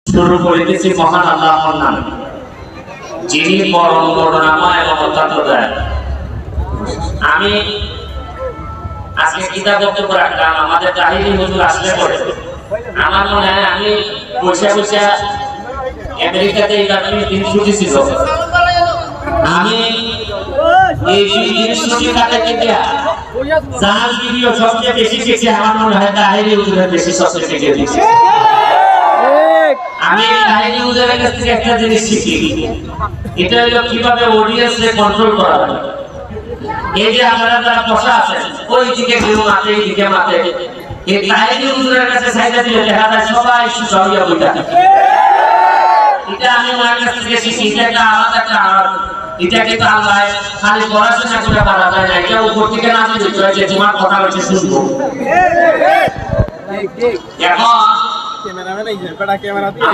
শুরু করিতেছি মহান আল্লাহর নামে, যিনি পরম করুণাময় এবং অত্যন্ত দয়ালু। আমি আজকে কিতাব বক্তব্য রাখলাম, আমাদের তাহিরি হুজুর আসলে পরে আমার মনে হয় আমি বসে বসে আমেরিকাতে এইভাবে দিন ছুটি ছিল, আমি এই দিন ছুটি কাটাতে গিয়া যার ভিডিও সবচেয়ে বেশি শিখছি আমার মনে হয় তাহিরি হুজুরের বেশি সবচেয়ে শিখে দিয়েছি। আমি তাহিরি হুজুরের কাছ থেকে একটা জিনিস শিখি, এটা হলো কিভাবে অডিয়েন্সকে কন্ট্রোল করা হয়। এই যে আপনারা যারা বসা আছেন ওই দিকে কেউ মাতে এই দিকে মাতে, এই তাহিরি হুজুরের কাছে সাইডা দিলে দেখা যায় সবাই সুজরিয়া বইটা। এটা আমি ওনার কাছ থেকে শিখি, এটা একটা আলাদা একটা আওয়াজ। এটা কিন্তু আল্লাহ খালি পড়াশোনা করে পারা যায় না, এটা উপর থেকে না দিতে হয় যে তোমার কথা হচ্ছে শুনবো। এখন